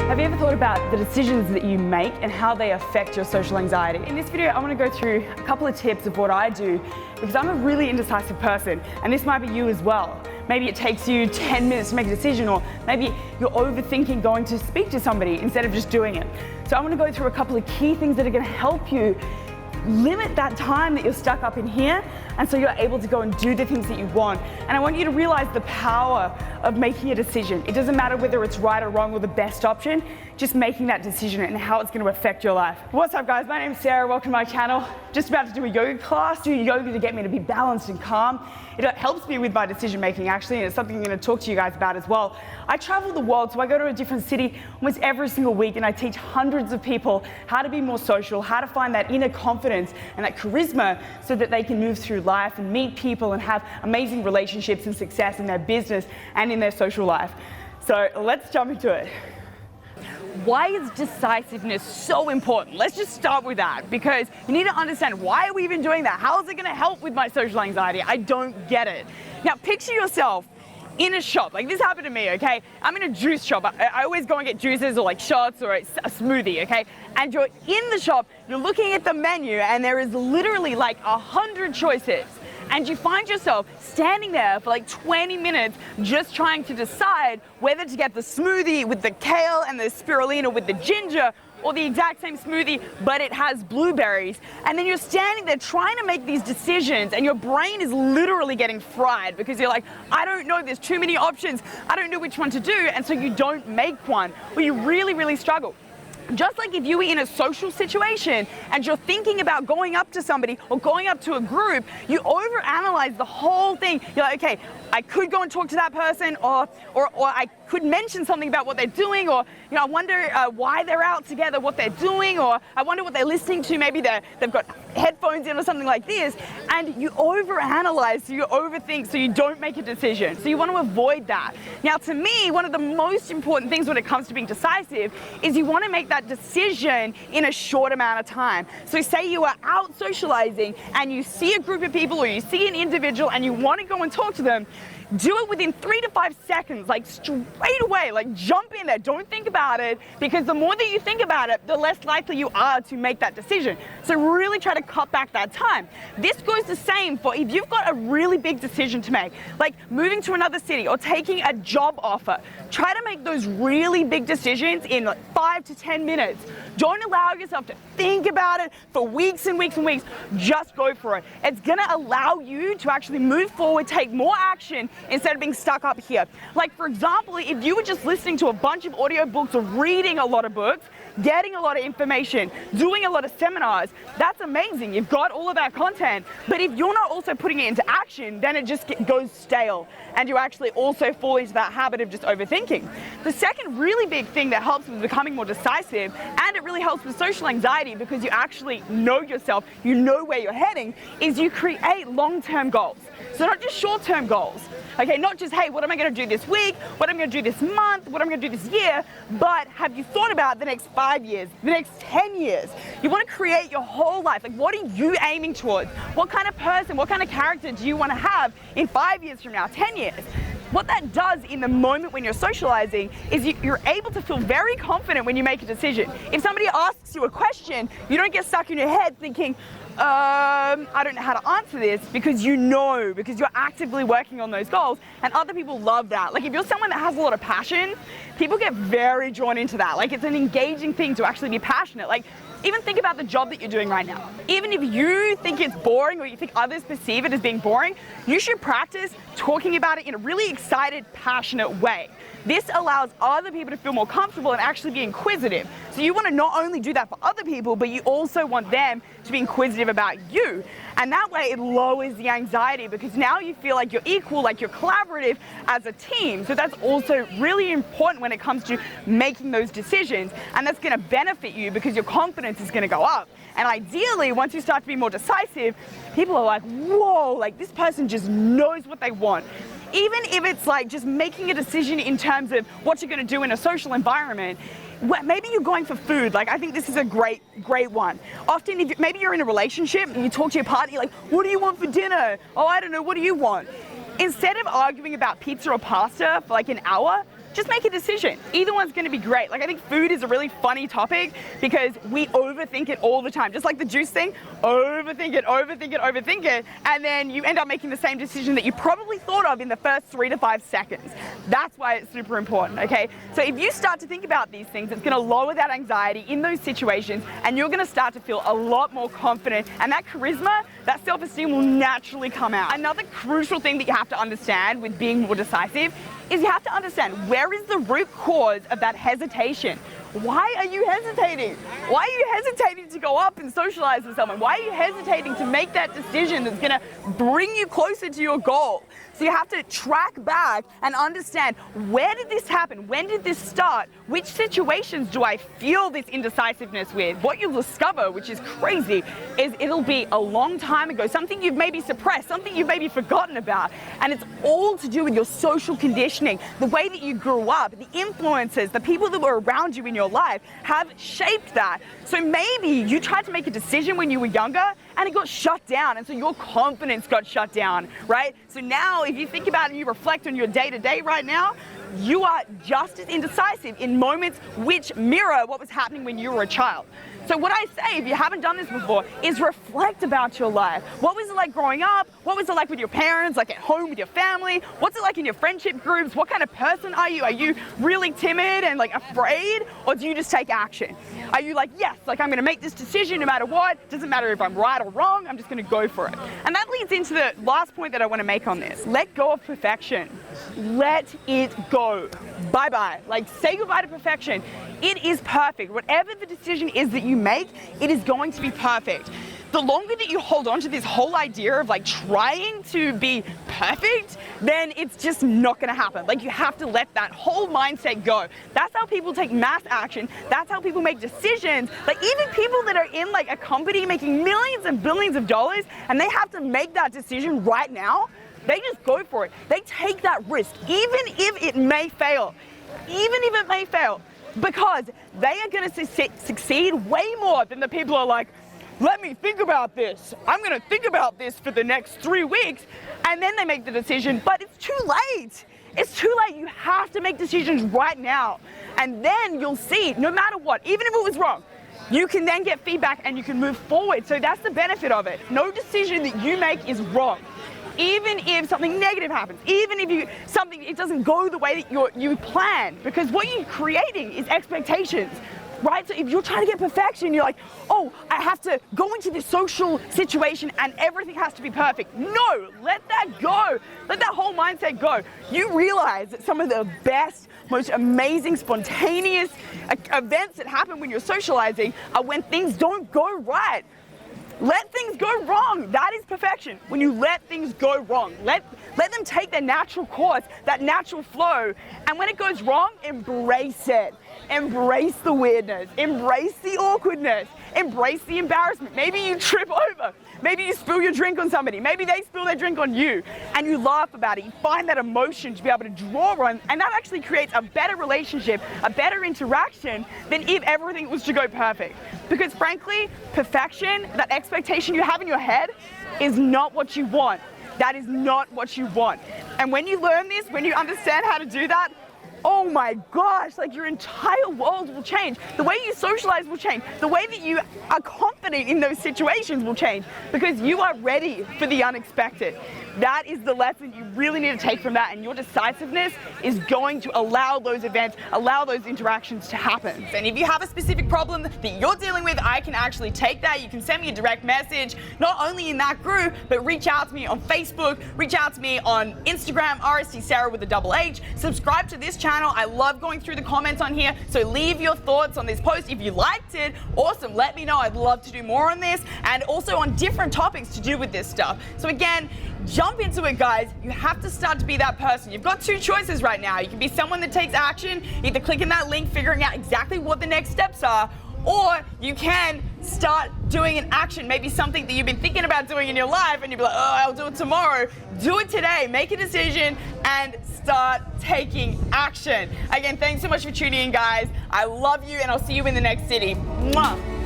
Have you ever thought about the decisions that you make and how they affect your social anxiety? In this video, I want to go through a couple of tips of what I do because I'm a really indecisive person, and this might be you as well. Maybe it takes you 10 minutes to make a decision, or maybe you're overthinking going to speak to somebody instead of just doing it. So I want to go through a couple of key things that are going to help you limit that time that you're stuck up in here, and so you're able to go and do the things that you want. And I want you to realize the power of making a decision. It doesn't matter whether it's right or wrong or the best option, just making that decision and how it's going to affect your life. What's up, guys? My name's Sarah. Welcome to my channel. Just about to do a yoga class, doing yoga to get me to be balanced and calm. It helps me with my decision making, actually, and it's something I'm going to talk to you guys about as well. I travel the world, so I go to a different city almost every single week, and I teach hundreds of people how to be more social, how to find that inner confidence and that charisma so that they can move through life and meet people and have amazing relationships and success in their business and in their social life. So let's jump into it. Why is decisiveness so important? Let's just start with that, because you need to understand, why are we even doing that? How is it going to help with my social anxiety? I don't get it. Now, picture yourself in a shop. Like, this happened to me, okay? I'm in a juice shop. I always go and get juices or like shots or a smoothie, okay? And you're in the shop, you're looking at the menu, and there is literally like 100 choices. And you find yourself standing there for like 20 minutes just trying to decide whether to get the smoothie with the kale and the spirulina with the ginger, or the exact same smoothie but it has blueberries. And then you're standing there trying to make these decisions, and your brain is literally getting fried because you're like, I don't know, there's too many options, I don't know which one to do, and so you don't make one, or you really struggle. Just like if you were in a social situation and you're thinking about going up to somebody or going up to a group, you overanalyze the whole thing. You're like, okay, I could go and talk to that person, or I could mention something about what they're doing, or I wonder why they're out together, what they're doing, or I wonder what they're listening to. Maybe they've got headphones in or something like this, and you overanalyze, so you overthink, so you don't make a decision. So you want to avoid that. Now, to me, one of the most important things when it comes to being decisive is you want to make that decision in a short amount of time. So say you are out socializing and you see a group of people or you see an individual and you want to go and talk to them. Do it within 3 to 5 seconds, like straight away, like jump in there. Don't think about it, because the more that you think about it, the less likely you are to make that decision. So really try to cut back that time. This goes the same for if you've got a really big decision to make, like moving to another city or taking a job offer. Try to make those really big decisions in like 5 to 10 minutes. Don't allow yourself to think about it for weeks and weeks and weeks. Just go for it. It's gonna allow you to actually move forward, take more action, instead of being stuck up here. Like, for example, if you were just listening to a bunch of audiobooks or reading a lot of books, getting a lot of information, doing a lot of seminars, that's amazing. You've got all of that content. But if you're not also putting it into action, then it just goes stale, and you actually also fall into that habit of just overthinking. The second really big thing that helps with becoming more decisive, and it really helps with social anxiety because you actually know yourself, you know where you're heading, is you create long-term goals. So not just short-term goals. Okay, not just, hey, what am I going to do this week? What am I going to do this month? What am I going to do this year? But have you thought about the next 5 years, the next 10 years? You want to create your whole life. Like, what are you aiming towards? What kind of person, what kind of character do you want to have in 5 years from now, 10 years? What that does in the moment when you're socializing is you're able to feel very confident when you make a decision. If somebody asks you a question, you don't get stuck in your head thinking, I don't know how to answer this, because because you're actively working on those goals, and other people love that. Like, if you're someone that has a lot of passion, people get very drawn into that. Like, it's an engaging thing to actually be passionate. Like, even think about the job that you're doing right now. Even if you think it's boring, or you think others perceive it as being boring, you should practice talking about it in a really excited, passionate way. This allows other people to feel more comfortable and actually be inquisitive. So you want to not only do that for other people, but you also want them to be inquisitive about you. And that way it lowers the anxiety, because now you feel like you're equal, like you're collaborative as a team. So that's also really important when it comes to making those decisions. And that's going to benefit you because your confidence is going to go up. And ideally, once you start to be more decisive, people are like, whoa, like this person just knows what they want. Even if it's like just making a decision in terms of what you're going to do in a social environment, maybe you're going for food. Like, I think this is a great one. Often, maybe you're in a relationship and you talk to your partner, you're like, what do you want for dinner? Oh, I don't know, what do you want? Instead of arguing about pizza or pasta for like an hour, just make a decision. Either one's gonna be great. Like, I think food is a really funny topic because we overthink it all the time. Just like the juice thing, overthink it, and then you end up making the same decision that you probably thought of in the first 3 to 5 seconds. That's why it's super important, okay? So if you start to think about these things, it's gonna lower that anxiety in those situations, and you're gonna start to feel a lot more confident, and that charisma, that self-esteem will naturally come out. Another crucial thing that you have to understand with being more decisive is you have to understand, where is the root cause of that hesitation? Why are you hesitating? Why are you hesitating to go up and socialize with someone? Why are you hesitating to make that decision that's gonna bring you closer to your goal? So you have to track back and understand, where did this happen? When did this start? Which situations do I feel this indecisiveness with? What you'll discover, which is crazy, is it'll be a long time ago, something you've maybe suppressed, something you've maybe forgotten about. And it's all to do with your social conditioning, the way that you grew up, the influences, the people that were around you in your life have shaped that. So maybe you tried to make a decision when you were younger and it got shut down, and so your confidence got shut down, right? So now if you think about it and you reflect on your day-to-day right now, you are just as indecisive in moments which mirror what was happening when you were a child. So what I say, if you haven't done this before, is reflect about your life. What was it like growing up? What was it like with your parents, like at home with your family? What's it like in your friendship groups? What kind of person are you? Are you really timid and like afraid, or do you just take action? Are you like, yes, like I'm gonna make this decision no matter what, doesn't matter if I'm right or wrong, I'm just gonna go for it. And that leads into the last point that I wanna make on this. Let go of perfection. Let it go. Bye-bye. Like, say goodbye to perfection. It is perfect. Whatever the decision is that you make, it is going to be perfect. The longer that you hold on to this whole idea of like trying to be perfect, then it's just not gonna happen. Like, you have to let that whole mindset go. That's how people take mass action. That's how people make decisions. Like, even people that are in like a company making millions and billions of dollars, and they have to make that decision right now, they just go for it. They take that risk, even if it may fail. Even if it may fail. Because they are gonna succeed way more than the people who are like, let me think about this. I'm gonna think about this for the next 3 weeks, and then they make the decision, but it's too late. It's too late. You have to make decisions right now. And then you'll see, no matter what, even if it was wrong, you can then get feedback and you can move forward. So that's the benefit of it. No decision that you make is wrong. Even if something negative happens, even if it doesn't go the way that you planned, because what you're creating is expectations, right? So if you're trying to get perfection, you're like, oh, I have to go into this social situation and everything has to be perfect. No, let that go. Let that whole mindset go. You realize that some of the best, most amazing, spontaneous events that happen when you're socializing are when things don't go right. Let things go wrong. That is perfection. When you let things go wrong, let them take their natural course, that natural flow. And when it goes wrong, embrace it. Embrace the weirdness. Embrace the awkwardness. Embrace the embarrassment. Maybe you trip over. Maybe you spill your drink on somebody. Maybe they spill their drink on you, and you laugh about it. You find that emotion to be able to draw on, and that actually creates a better relationship, a better interaction than if everything was to go perfect. Because frankly, perfection, that expectation you have in your head, is not what you want. That is not what you want. And when you learn this, when you understand how to do that, oh my gosh, like your entire world will change. The way you socialize will change. The way that you are confident in those situations will change, because you are ready for the unexpected. That is the lesson you really need to take from that, and your decisiveness is going to allow those events, allow those interactions to happen. And if you have a specific problem that you're dealing with, I can actually take that. You can send me a direct message, not only in that group, but reach out to me on Facebook, reach out to me on Instagram, RST Sarah with a double H. Subscribe to this channel. I love going through the comments on here, so leave your thoughts on this post. If you liked it, awesome, let me know. I'd love to do more on this, and also on different topics to do with this stuff. So again, jump into it, guys. You have to start to be that person. You've got two choices right now. You can be someone that takes action, either clicking that link, figuring out exactly what the next steps are, or you can start doing an action, maybe something that you've been thinking about doing in your life, and you'll be like, oh, I'll do it tomorrow. Do it today. Make a decision and start taking action. Again, thanks so much for tuning in, guys. I love you, and I'll see you in the next city. Mwah.